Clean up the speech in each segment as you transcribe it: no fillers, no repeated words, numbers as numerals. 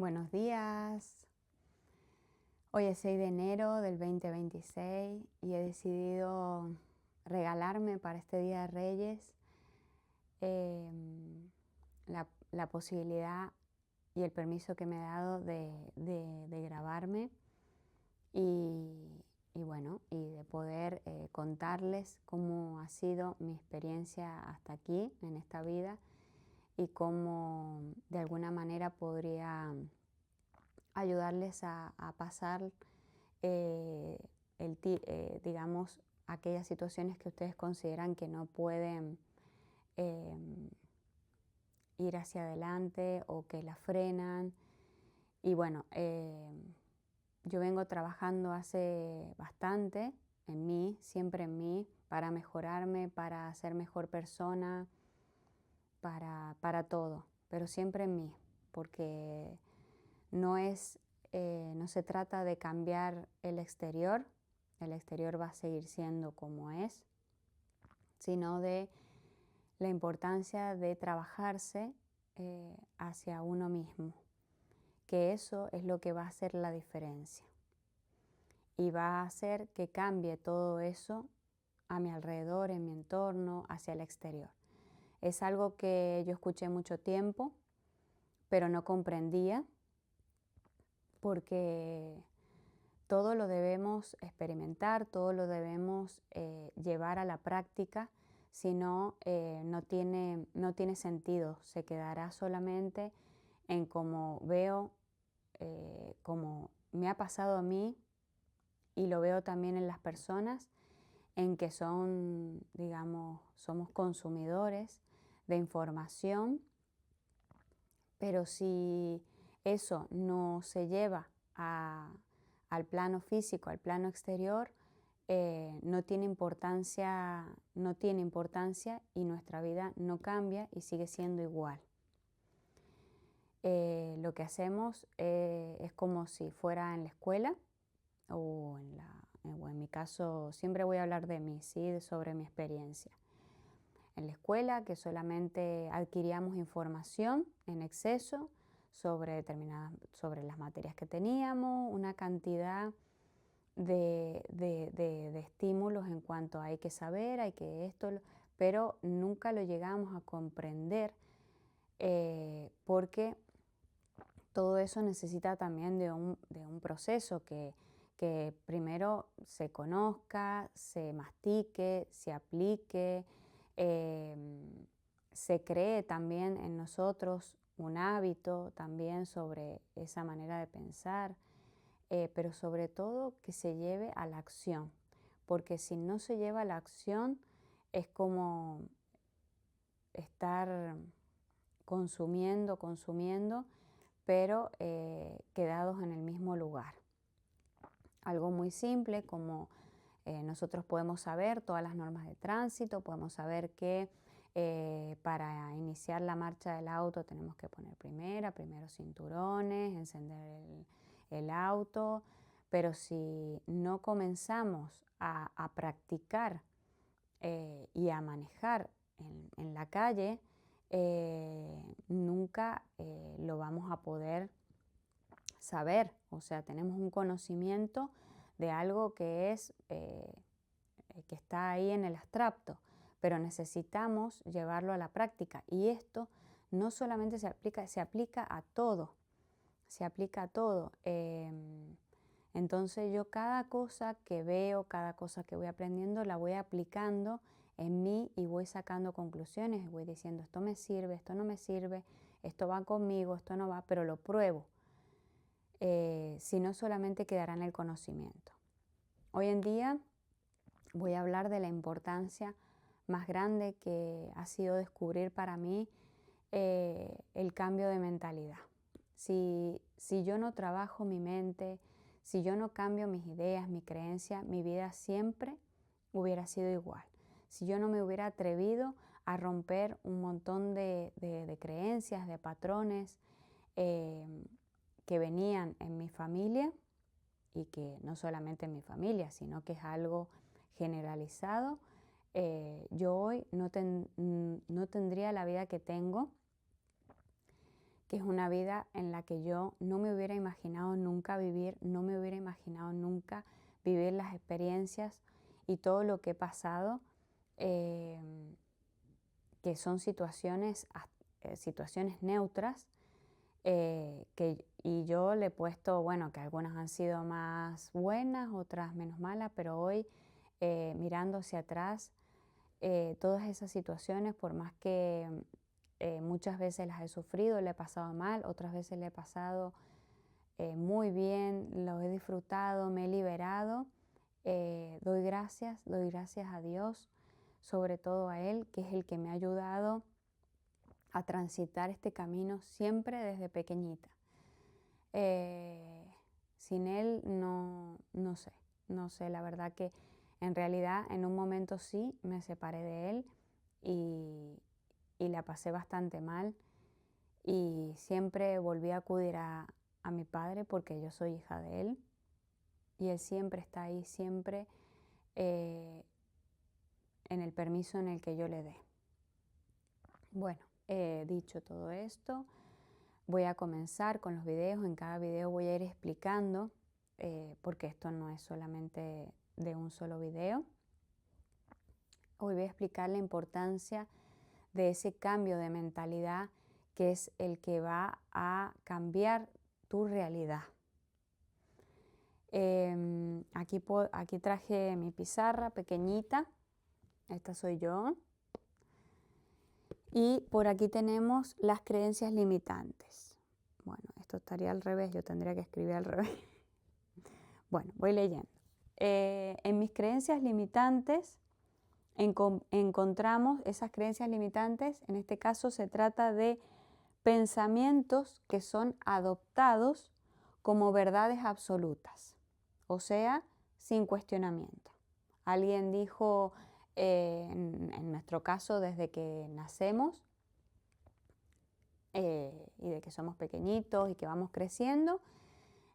Buenos días. Hoy es 6 de enero del 2026 y he decidido regalarme para este Día de Reyes la posibilidad y el permiso que me ha dado de grabarme y bueno, y de poder contarles cómo ha sido mi experiencia hasta aquí en esta vida y cómo de alguna manera podría ayudarles a pasar, digamos, aquellas situaciones que ustedes consideran que no pueden em, ir hacia adelante o que la frenan. Y bueno, yo vengo trabajando hace bastante en mí, siempre en mí, para mejorarme, para ser mejor persona, para todo, pero siempre en mí, porque no se trata de cambiar el exterior va a seguir siendo como es, sino de la importancia de trabajarse hacia uno mismo, que eso es lo que va a hacer la diferencia y va a hacer que cambie todo eso a mi alrededor, en mi entorno, hacia el exterior. Es algo que yo escuché mucho tiempo, pero no comprendía, porque todo lo debemos experimentar, todo lo debemos llevar a la práctica, si no, no tiene sentido, se quedará solamente en cómo veo, como me ha pasado a mí y lo veo también en las personas, en que son, digamos, somos consumidores de información, pero si eso no se lleva al plano físico, al plano exterior, no tiene importancia y nuestra vida no cambia y sigue siendo igual. Lo que hacemos es como si fuera en la escuela o en mi caso, siempre voy a hablar de mí, ¿sí? Sobre mi experiencia. En la escuela, que solamente adquiríamos información en exceso sobre las materias que teníamos, una cantidad de estímulos en cuanto a hay que saber, hay que esto, pero nunca lo llegamos a comprender, porque todo eso necesita también de un proceso que primero se conozca, se mastique, se aplique, se cree también en nosotros un hábito también sobre esa manera de pensar, pero sobre todo que se lleve a la acción, porque si no se lleva a la acción es como estar consumiendo, pero quedados en el mismo lugar. Algo muy simple como nosotros podemos saber todas las normas de tránsito, podemos saber que para iniciar la marcha del auto tenemos que poner primero cinturones, encender el auto, pero si no comenzamos a practicar y a manejar en la calle, nunca lo vamos a poder saber. O sea, tenemos un conocimiento de algo que que está ahí en el abstracto, pero necesitamos llevarlo a la práctica. Y esto no solamente se aplica a todo, se aplica a todo. Entonces yo cada cosa que veo, cada cosa que voy aprendiendo, la voy aplicando en mí y voy sacando conclusiones, voy diciendo esto me sirve, esto no me sirve, esto va conmigo, esto no va, pero lo pruebo. Si no, solamente quedará en el conocimiento. Hoy en día voy a hablar de la importancia más grande que ha sido descubrir para mí el cambio de mentalidad. Si yo no trabajo mi mente, si yo no cambio mis ideas, mi creencia, mi vida siempre hubiera sido igual. Si yo no me hubiera atrevido a romper un montón de creencias, de patrones que venían en mi familia y que no solamente en mi familia, sino que es algo generalizado, yo hoy no tendría la vida que tengo, que es una vida en la que yo no me hubiera imaginado nunca vivir, no me hubiera imaginado nunca vivir las experiencias y todo lo que he pasado, que son situaciones neutras, y yo le he puesto, bueno, que algunas han sido más buenas, otras menos malas, pero hoy, mirando hacia atrás, todas esas situaciones, por más que muchas veces las he sufrido, le he pasado mal, otras veces le he pasado muy bien, lo he disfrutado, me he liberado, doy gracias a Dios, sobre todo a Él, que es el que me ha ayudado a transitar este camino siempre desde pequeñita. Sin Él no sé, la verdad que en realidad en un momento sí me separé de Él y la pasé bastante mal y siempre volví a acudir a mi padre porque yo soy hija de Él y Él siempre está ahí, siempre en el permiso en el que yo le dé. Bueno, dicho todo esto, voy a comenzar con los videos. En cada video voy a ir explicando, porque esto no es solamente de un solo video. Hoy voy a explicar la importancia de ese cambio de mentalidad que es el que va a cambiar tu realidad. Aquí traje mi pizarra pequeñita, esta soy yo. Y por aquí tenemos las creencias limitantes. Bueno, esto estaría al revés, yo tendría que escribir al revés. Bueno, voy leyendo. En mis creencias limitantes encontramos esas creencias limitantes, en este caso se trata de pensamientos que son adoptados como verdades absolutas, o sea, sin cuestionamiento. Alguien dijo, en nuestro caso, desde que nacemos y de que somos pequeñitos y que vamos creciendo,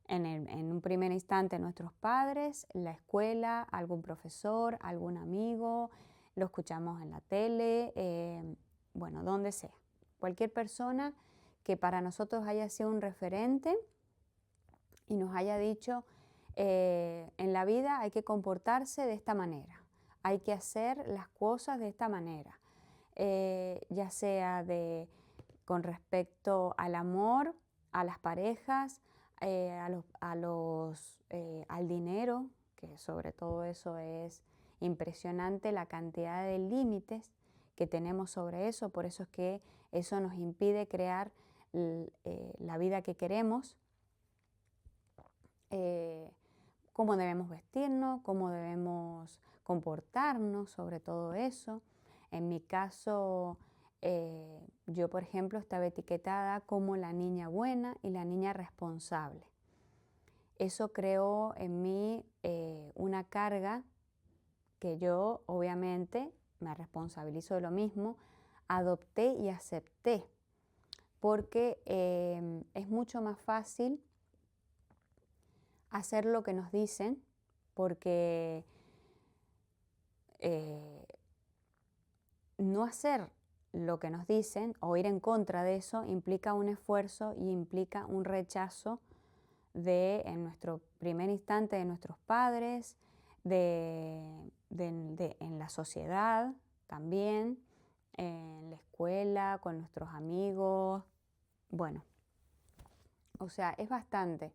en un primer instante nuestros padres, la escuela, algún profesor, algún amigo, lo escuchamos en la tele, bueno, donde sea. Cualquier persona que para nosotros haya sido un referente y nos haya dicho, en la vida hay que comportarse de esta manera, hay que hacer las cosas de esta manera, ya sea con respecto al amor, a las parejas, al dinero, que sobre todo eso es impresionante la cantidad de límites que tenemos sobre eso, por eso es que eso nos impide crear la vida que queremos, cómo debemos vestirnos, cómo debemos comportarnos, sobre todo eso. En mi caso, yo por ejemplo estaba etiquetada como la niña buena y la niña responsable. Eso creó en mí una carga que yo obviamente me responsabilizo de lo mismo, adopté y acepté, porque es mucho más fácil hacer lo que nos dicen, porque no hacer lo que nos dicen o ir en contra de eso implica un esfuerzo y implica un rechazo en nuestro primer instante, de nuestros padres, en la sociedad también, en la escuela, con nuestros amigos. Bueno, o sea, es bastante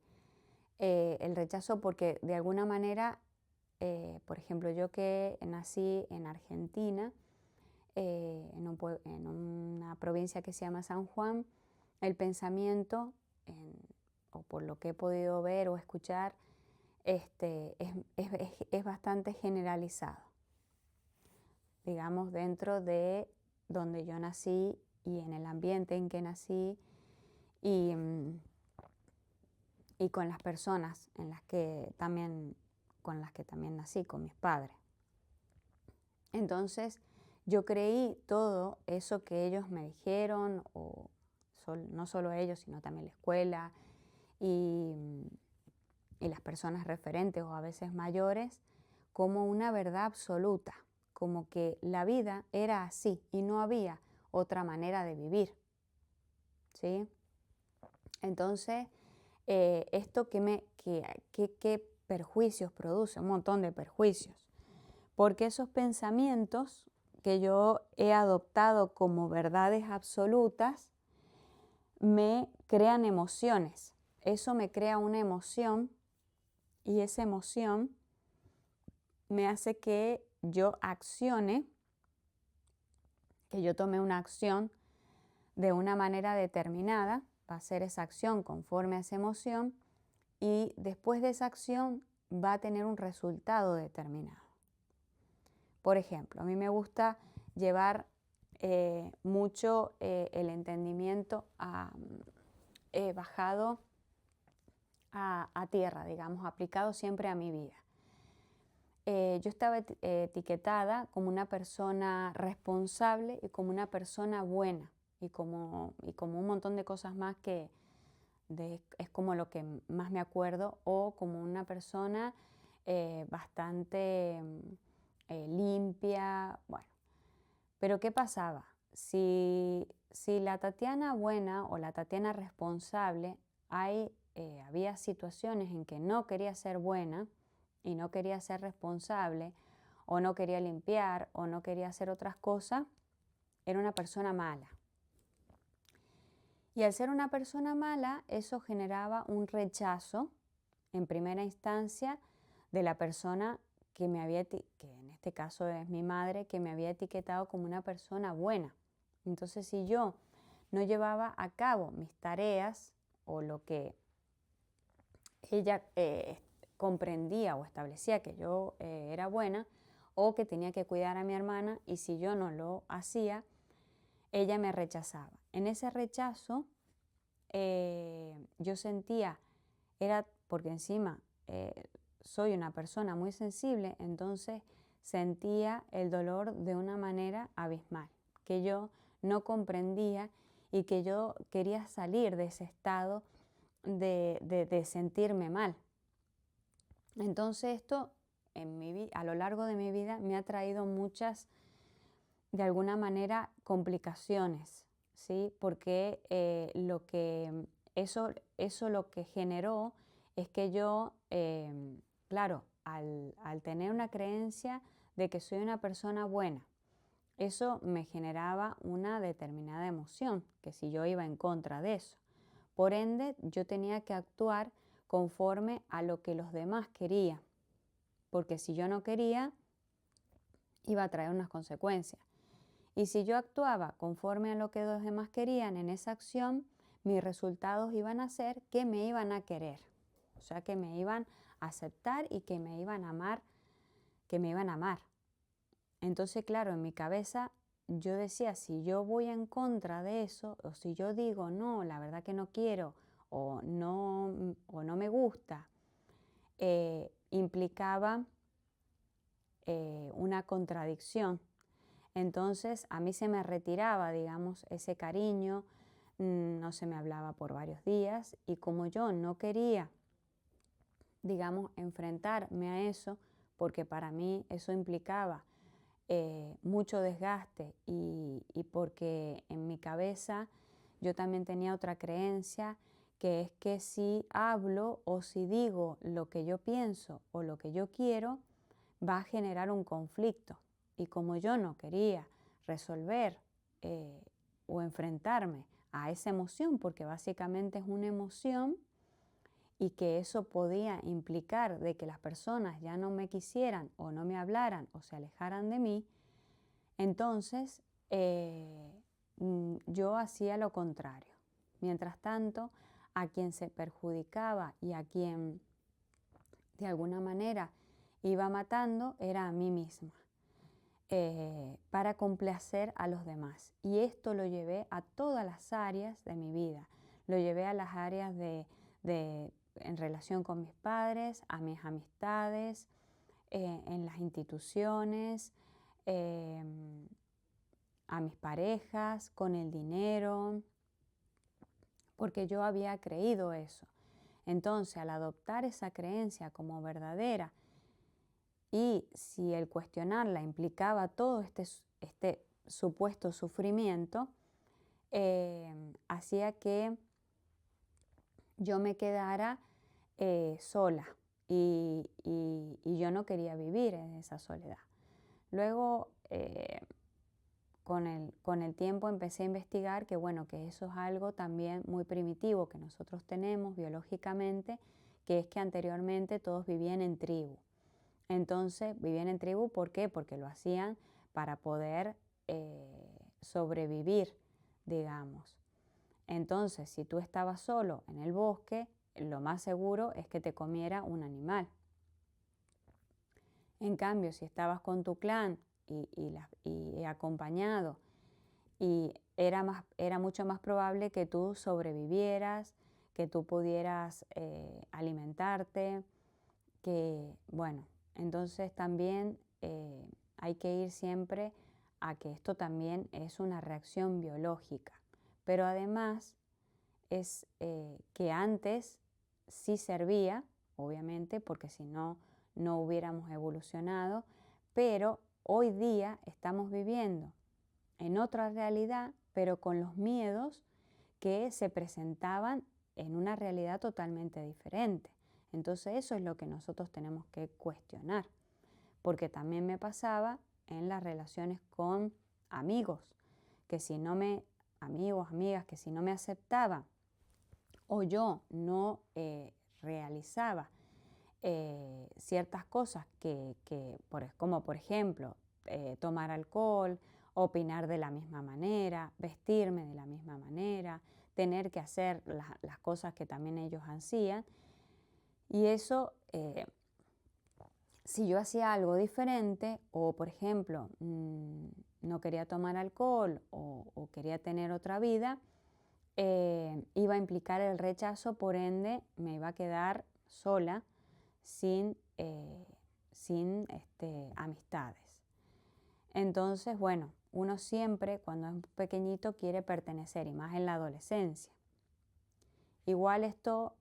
el rechazo porque de alguna manera, por ejemplo, yo que nací en Argentina, en una provincia que se llama San Juan, el pensamiento, o por lo que he podido ver o escuchar, es bastante generalizado. Digamos, dentro de donde yo nací y en el ambiente en que nací y con las personas con las que también nací, con mis padres. Entonces, yo creí todo eso que ellos me dijeron, no solo ellos, sino también la escuela y las personas referentes o a veces mayores, como una verdad absoluta, como que la vida era así y no había otra manera de vivir, ¿sí? Entonces, esto ¿qué perjuicios produce? Un montón de perjuicios. Porque esos pensamientos que yo he adoptado como verdades absolutas me crean emociones. Eso me crea una emoción y esa emoción me hace que yo accione, que yo tome una acción de una manera determinada, va a ser esa acción conforme a esa emoción y después de esa acción va a tener un resultado determinado. Por ejemplo, a mí me gusta llevar mucho el entendimiento bajado a tierra, digamos, aplicado siempre a mi vida. Yo estaba etiquetada como una persona responsable y como una persona buena y como un montón de cosas más que es como lo que más me acuerdo, o como una persona bastante limpia, bueno. Pero ¿qué pasaba? Si la Tatiana buena o la Tatiana responsable, había situaciones en que no quería ser buena y no quería ser responsable, o no quería limpiar, o no quería hacer otras cosas, era una persona mala. Y al ser una persona mala, eso generaba un rechazo, en primera instancia, de la persona que en este caso es mi madre, que me había etiquetado como una persona buena. Entonces, si yo no llevaba a cabo mis tareas o lo que ella comprendía o establecía que yo era buena, o que tenía que cuidar a mi hermana, y si yo no lo hacía, ella me rechazaba. En ese rechazo yo sentía, era porque encima soy una persona muy sensible, entonces sentía el dolor de una manera abismal, que yo no comprendía y que yo quería salir de ese estado de sentirme mal. Entonces esto a lo largo de mi vida me ha traído muchas, de alguna manera, complicaciones, ¿sí? Porque eso lo que generó es que yo, claro, al tener una creencia de que soy una persona buena, eso me generaba una determinada emoción, que si yo iba en contra de eso. Por ende, yo tenía que actuar conforme a lo que los demás querían, porque si yo no quería, iba a traer unas consecuencias. Y si yo actuaba conforme a lo que los demás querían en esa acción, mis resultados iban a ser que me iban a querer, o sea, que me iban a aceptar y que me iban a amar, Entonces, claro, en mi cabeza yo decía, si yo voy en contra de eso, o si yo digo, no, la verdad que no quiero, o no me gusta, implicaba una contradicción. Entonces a mí se me retiraba, digamos, ese cariño, no se me hablaba por varios días, y como yo no quería, digamos, enfrentarme a eso, porque para mí eso implicaba mucho desgaste y porque en mi cabeza yo también tenía otra creencia, que es que si hablo o si digo lo que yo pienso o lo que yo quiero, va a generar un conflicto. Y como yo no quería resolver o enfrentarme a esa emoción, porque básicamente es una emoción, y que eso podía implicar de que las personas ya no me quisieran o no me hablaran o se alejaran de mí, entonces yo hacía lo contrario. Mientras tanto, a quien se perjudicaba y a quien de alguna manera iba matando era a mí misma, para complacer a los demás. Y esto lo llevé a todas las áreas de mi vida. Lo llevé a las áreas en relación con mis padres, a mis amistades, en las instituciones, a mis parejas, con el dinero, porque yo había creído eso. Entonces, al adoptar esa creencia como verdadera, y si el cuestionarla implicaba todo este supuesto sufrimiento, hacía que yo me quedara sola y yo no quería vivir en esa soledad. Luego, con el tiempo empecé a investigar que, bueno, que eso es algo también muy primitivo que nosotros tenemos biológicamente, que es que anteriormente todos vivían en tribu. Entonces, vivían en tribu, ¿por qué? Porque lo hacían para poder sobrevivir, digamos. Entonces, si tú estabas solo en el bosque, lo más seguro es que te comiera un animal. En cambio, si estabas con tu clan y acompañado, y era mucho más probable que tú sobrevivieras, que tú pudieras alimentarte, que, bueno, entonces también hay que ir siempre a que esto también es una reacción biológica. Pero además es que antes sí servía, obviamente, porque si no, no hubiéramos evolucionado, pero hoy día estamos viviendo en otra realidad, pero con los miedos que se presentaban en una realidad totalmente diferente. Entonces eso es lo que nosotros tenemos que cuestionar, porque también me pasaba en las relaciones con amigos, que si no me, amigos, amigas, que si no me aceptaban o yo no realizaba ciertas cosas como por ejemplo tomar alcohol, opinar de la misma manera, vestirme de la misma manera, tener que hacer las cosas que también ellos hacían. Y eso, si yo hacía algo diferente o por ejemplo no quería tomar alcohol o quería tener otra vida, iba a implicar el rechazo, por ende me iba a quedar sola sin amistades. Entonces, bueno, uno siempre cuando es pequeñito quiere pertenecer y más en la adolescencia. Igual esto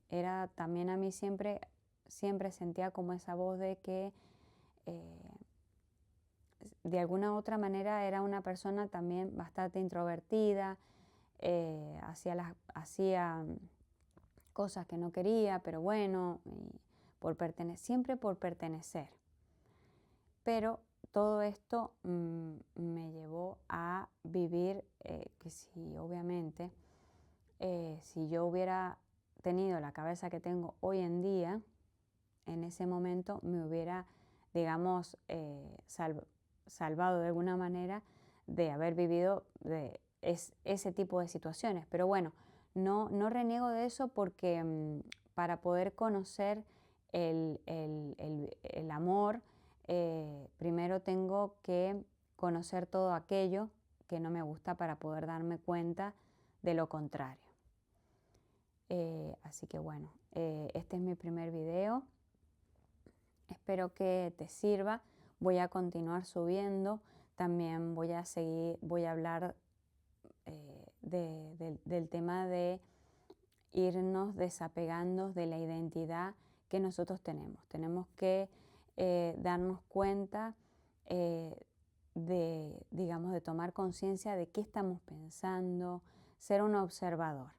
era también a mí siempre sentía como esa voz de que de alguna u otra manera era una persona también bastante introvertida, hacía cosas que no quería, pero bueno, siempre por pertenecer. Pero todo esto me llevó a vivir que si obviamente, si yo hubiera tenido la cabeza que tengo hoy en día, en ese momento me hubiera, digamos, salvado de alguna manera de haber vivido ese tipo de situaciones. Pero bueno, no reniego de eso porque para poder conocer el amor, primero tengo que conocer todo aquello que no me gusta para poder darme cuenta de lo contrario. Así que bueno, este es mi primer video. Espero que te sirva. Voy a continuar subiendo. También voy a hablar del tema de irnos desapegando de la identidad que nosotros tenemos. Tenemos que darnos cuenta de tomar conciencia de qué estamos pensando, ser un observador.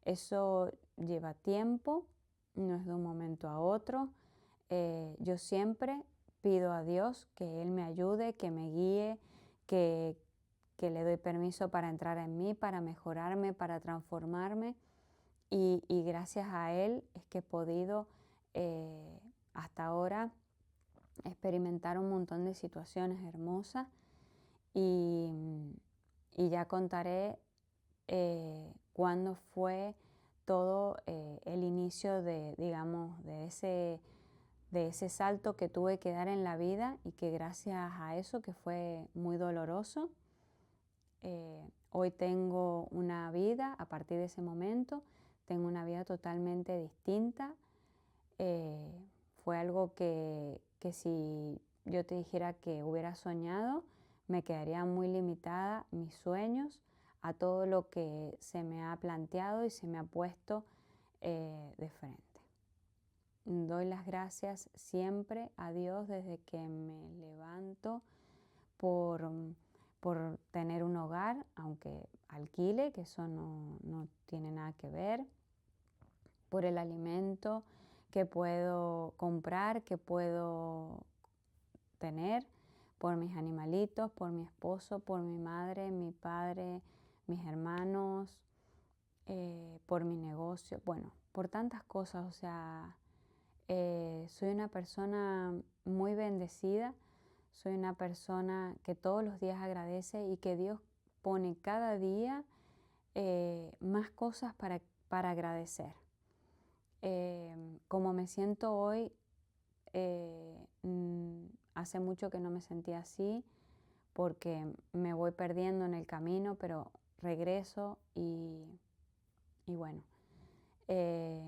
Eso lleva tiempo, no es de un momento a otro. Yo siempre pido a Dios que Él me ayude, que me guíe, que le doy permiso para entrar en mí, para mejorarme, para transformarme. Y gracias a Él es que he podido hasta ahora experimentar un montón de situaciones hermosas y ya contaré cuándo fue todo el inicio digamos, de ese salto que tuve que dar en la vida y que gracias a eso, que fue muy doloroso, hoy tengo una vida, a partir de ese momento, tengo una vida totalmente distinta. Fue algo que si yo te dijera que hubiera soñado, me quedaría muy limitada mis sueños a todo lo que se me ha planteado y se me ha puesto de frente. Doy las gracias siempre a Dios desde que me levanto por tener un hogar, aunque alquile, que eso no tiene nada que ver. por el alimento que puedo comprar, que puedo tener, por mis animalitos, por mi esposo, por mi madre, mi padre, mis hermanos, por mi negocio, bueno, por tantas cosas. O sea, soy una persona muy bendecida, soy una persona que todos los días agradece y que Dios pone cada día más cosas para agradecer. Como me siento hoy, hace mucho que no me sentía así, porque me voy perdiendo en el camino, pero regreso y bueno,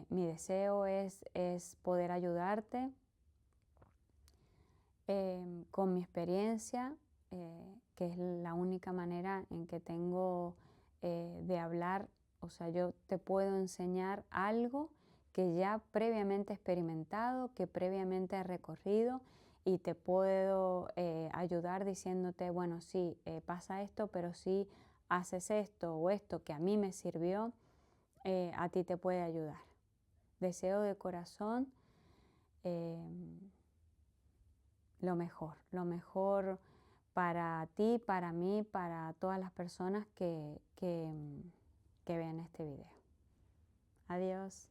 mi deseo es poder ayudarte con mi experiencia, que es la única manera en que tengo de hablar. O sea, yo te puedo enseñar algo que ya previamente he experimentado, que previamente he recorrido, y te puedo ayudar diciéndote, bueno, sí, pasa esto, pero si haces esto o esto que a mí me sirvió, a ti te puede ayudar. Deseo de corazón lo mejor para ti, para mí, para todas las personas que vean este video. Adiós.